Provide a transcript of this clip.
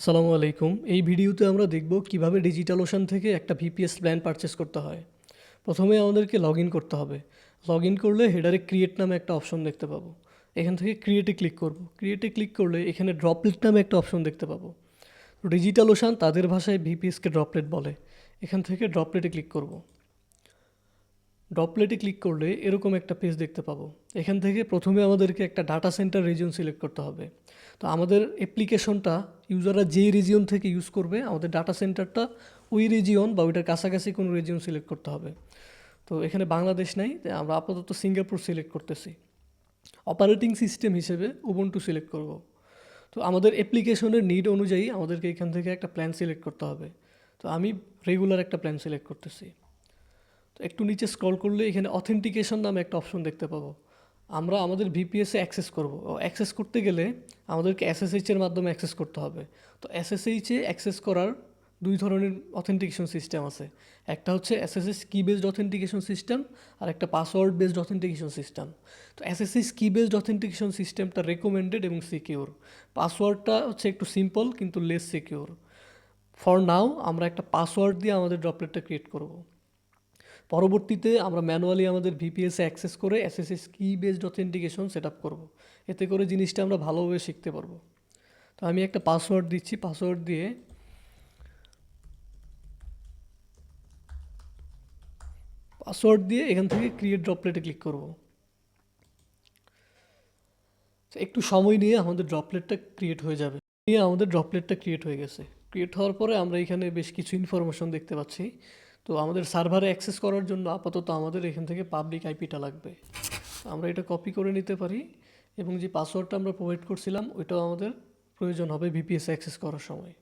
আসসালামু আলাইকুম। এই ভিডিওতে আমরা দেখব কিভাবে ডিজিটাল ওশান থেকে একটা ভিপিএস প্ল্যান পারচেস করতে হয়। প্রথমে আমাদেরকে লগ ইন করতে হবে। লগ ইন করলে হেডারে ক্রিয়েট নামে একটা অপশন দেখতে পাবো। এখান থেকে ক্রিয়েটে ক্লিক করব। ক্রিয়েটে ক্লিক করলে এখানে ড্রপলেট নামে একটা অপশন দেখতে পাবো। ডিজিটাল ওশান তাদের ভাষায় ভিপিএসকে ড্রপলেট বলে। এখান থেকে ড্রপলেটে ক্লিক করব। ড্রপলেটে ক্লিক করলে এরকম একটা পেজ দেখতে পাবো। এখান থেকে প্রথমে আমাদেরকে একটা ডাটা সেন্টার রিজিয়ন সিলেক্ট করতে হবে। তো আমাদের অ্যাপ্লিকেশনটা ইউজাররা যেই রিজিয়ন থেকে ইউজ করবে আমাদের ডাটা সেন্টারটা ওই রিজিয়ন বা ওইটার কাছাকাছি কোনো রিজিয়ন সিলেক্ট করতে হবে। তো এখানে বাংলাদেশ নাই, তাই আমরা আপাতত সিঙ্গাপুর সিলেক্ট করতেছি। অপারেটিং সিস্টেম হিসেবে উবুন্টু সিলেক্ট করব। তো আমাদের অ্যাপ্লিকেশনের নিড অনুযায়ী আমাদেরকে এখান থেকে একটা প্ল্যান সিলেক্ট করতে হবে। তো আমি রেগুলার একটা প্ল্যান সিলেক্ট করতেছি। তো একটু নিচে স্ক্রল করলে এখানে অথেন্টিকেশন নামে একটা অপশন দেখতে পাবো। আমরা আমাদের ভিপিএসে অ্যাক্সেস করব। অ্যাক্সেস করতে গেলে আমাদেরকে এসএসএইচের মাধ্যমে অ্যাক্সেস করতে হবে। তো এসএসএইচে অ্যাক্সেস করার দুই ধরনের অথেন্টিকেশন সিস্টেম আছে। একটা হচ্ছে এসএসএইচ কি বেসড অথেন্টিকেশন সিস্টেম, আর একটা পাসওয়ার্ড বেসড অথেন্টিকেশন সিস্টেম। তো এসএসএইচ কি বেসড অথেন্টিকেশন সিস্টেমটা রেকমেন্ডেড এবং সিকিউর। পাসওয়ার্ডটা হচ্ছে একটু সিম্পল কিন্তু লেস সিকিউর। ফর নাও আমরা একটা পাসওয়ার্ড দিয়ে আমাদের ড্রপলেটটা ক্রিয়েট করব। পরবর্তীতে আমরা ম্যানুয়ালি আমাদের ভিপিএসে অ্যাক্সেস করে এসএসএস কি বেসড অথেন্টিকেশন সেট আপ করবো। এতে করে জিনিসটা আমরা ভালোভাবে শিখতে পারবো। তো আমি একটা পাসওয়ার্ড দিচ্ছি। পাসওয়ার্ড দিয়ে এখান থেকে ক্রিয়েট ড্রপলেটে ক্লিক করব। তো একটু সময় নিয়ে আমাদের ড্রপলেটটা ক্রিয়েট হয়ে যাবে। আমাদের ড্রপলেটটা ক্রিয়েট হয়ে গেছে। ক্রিয়েট হওয়ার পরে আমরা এখানে বেশ কিছু ইনফরমেশন দেখতে পাচ্ছি। তো আমাদের সার্ভারে অ্যাক্সেস করার জন্য আপাতত আমাদের এখান থেকে পাবলিক আইপিটা লাগবে। আমরা এটা কপি করে নিতে পারি এবং যে পাসওয়ার্ডটা আমরা প্রোভাইড করছিলাম ওইটাও আমাদের প্রয়োজন হবে ভিপিএস অ্যাক্সেস করার সময়।